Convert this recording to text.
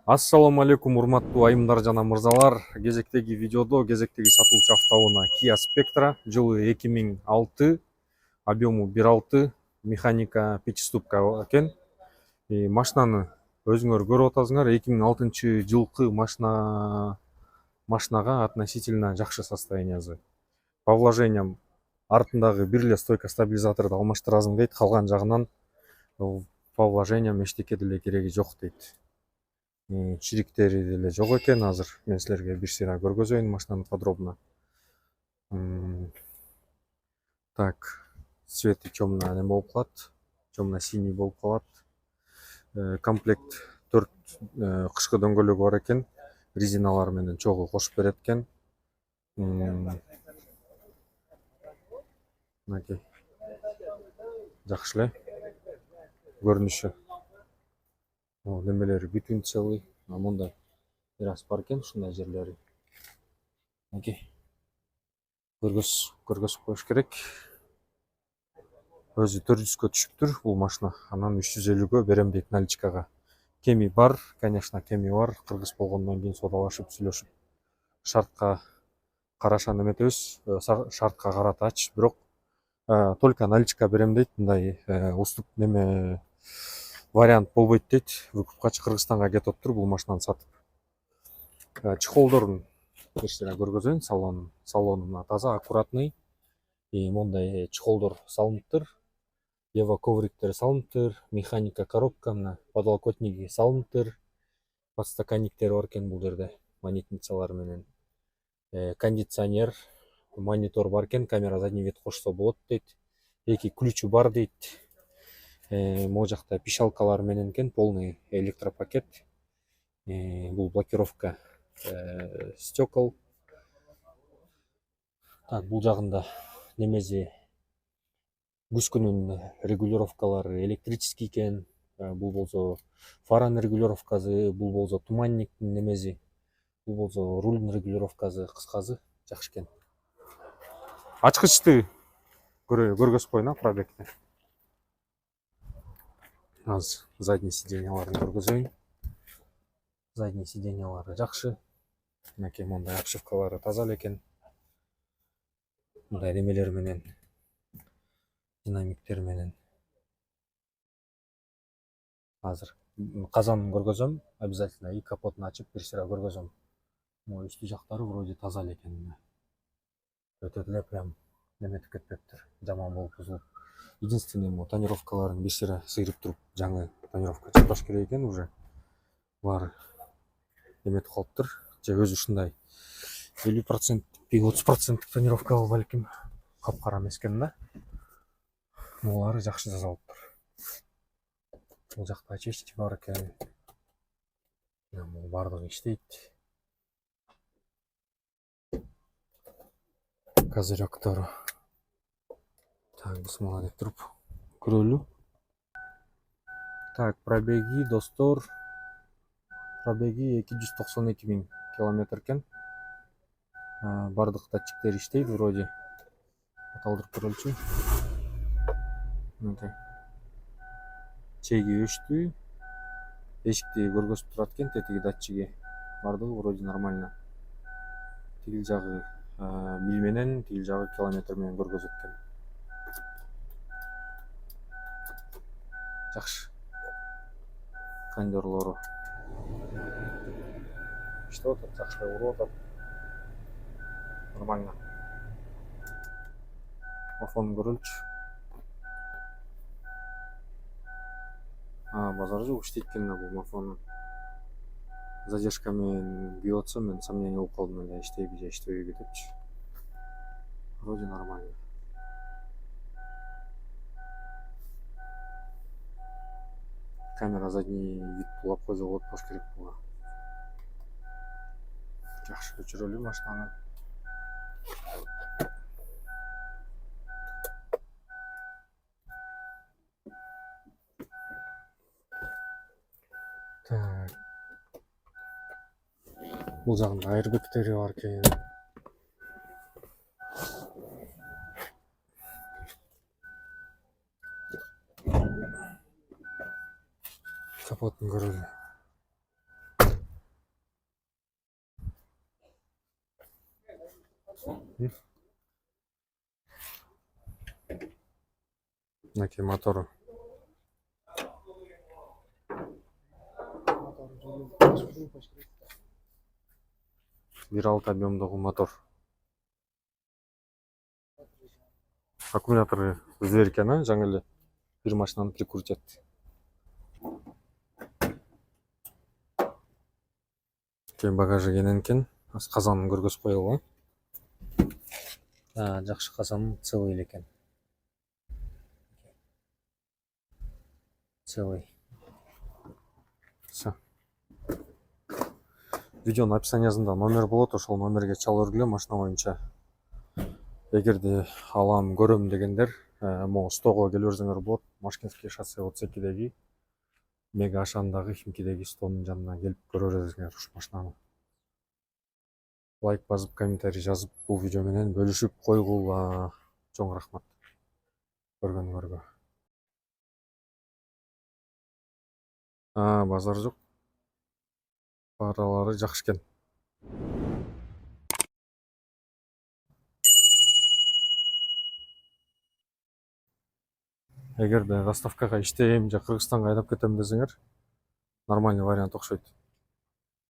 Ассаламу алейкум, урматтуу айымдар жана мырзалар. Кезектеги видеодо кезектеги сатылчу автоунаа Kia Spectra, жылы 2006, объему 1.6, механика 5-ступка экен. Машинаны өзүңөр көрүп атасыңар. 2006 жылкы машинага относительно жакшы состояниясы. По вложениям артындагы бир эле стойка стабилизаторду алмаштырасың дейт, калган жагынан по вложениям эчтеке деле кереги жок дейт. Чириктери деле жок экен. Азыр мен силерге бир сыйра көргөзөйүн машинаны подробно. Так, цвети темно болуп калат, темно синий болуп калат. Комплект 4 кышкы дөңгөлөгү бар экен. Резиналар менен чогуу кошуп берет экен. Мынакей жакшы эле көрүнүшү. Немелери бүтүн целый. Мындай бир аз бар экен, ушундай жерлери. Мынакей көргөзүп коюш керек. Өзү 400кө түшүптүр бул машина. Анан 350гө берем дейт наличкага. Кеми бар, конечно, кеми бар. Кыргыз болгондон кийин содалашып, сүйлөшүп шартка караша неметебиз, шартка каратач, бирок только наличка берем дейт. Мындай уступ неме вариант болбойт дейт. Выкупкачы Кыргызстанга кетип отур бул машинаны сатып. Чехолдорун бир сыйра көргөзөйүн. Салонуна таза, аккуратный. Мондай чехолдор салыныптыр. Ева ковриктер салыныптыр. Механика коробка, мына подлокотниги салыныптыр. Подстаканниктер бар экен бул жерде, монетницалар менен. Кондиционер, монитор бар экен, камера задний вид кошсо болот дейт. 2 ключу бар дейт. Могу жакта пишалкалар менен экен, полный электропакет. Бул блокировка стекол. Так, бул жагында немези күскүнүн регулировкалары электрический экен. Бул болсо фаранын регулировкасы, бул болсо туманниктин немези, бул болсо рулдун регулировкасы, кыскасы жакшы экен. Ачкычты көргөзүп коеюн пробегти. Аз задний сиденьяларын көргөзөйүн. Задний сиденьялары жакшы. Мынакей мондай обшивкалары таза эле экен. Мындай немелер менен, динамиктер менен. Азыр казанын көргөзөм, обязательно и капотун ачып бир сыра көргөзөм. Могу үстү жактары вроде таза эле экен. Өтө деле прям неметип кетпептир, жаман болуп бузулуп. Единственный тонировкаларын бир сыра сыйрып туруп, жаңы тонировка чапаш керек экен уже. Баары неметип калыптыр. Же өзү ушундай 50% 30% тонировка балким капкара эмес экен да. Булары жакшы жасалыптыр. Бул жакта чечти бар экен. Бул бардыгы иштейт. Козырёктор. Так, бысмала деп туруп көрөлү. Так, пробеги, достор. Пробеги 292 000 километр экен. Бардык датчиктер иштейт вроде. Аталдырып көрөлүчү. Мындай. Чеги өчтү. Эшикти көргөзүп турат экен, тетиги датчиги. Бардыгы вроде нормально. Тигил жагы миль менен, тигил жагы километр менен көргөзөт экен. Жакшы. Кондёрлору иштеп атат, жакшы уруп атат. Нормально. Мафонун көрөлүчү. Базар жок иштейт экен да бул мафонун. Задержка менен күйүп атса, мен сомнение болуп калдым эле, иштейби же иштебейби депчи. Вроде нормально. Камера задний вид булап койсо болот болуш керек буга. Жакшы өчүрөлү машинаны. Так. Бул жагында airbag'тери бар экен. Капотун көрөлү. Мынакей мотору. 1.6 объемдогу мотор. Аккумулятору зверь экен, а? Жаңы эле бир машинаны прикрутят. Кийин багажы кенен экен. Казанын көргөзүп коелу. Жакшы казан, целый эле экен. Целый. Все. Видеонун описаниясында номер болот, ошол номерге чала өргүлө машина боюнча. Эгерде алам, көрөм дегендер, могу стого келе берсеңер болот. Машкентский шоссе 32-деги Мега Ашандагы Химкидеги стонун жанына келип көрө бересиңер ушу машинаны. Лайк басып, комментарий жазып, бул видео менен бөлүшүп койгула. Чоң рахмат көргөнгөргө. Базар жок. Паралары жакшы экен. Эгерде доставкага иштейм же Кыргызстанга айдап кетем десеңер, нормальный вариант окшойт.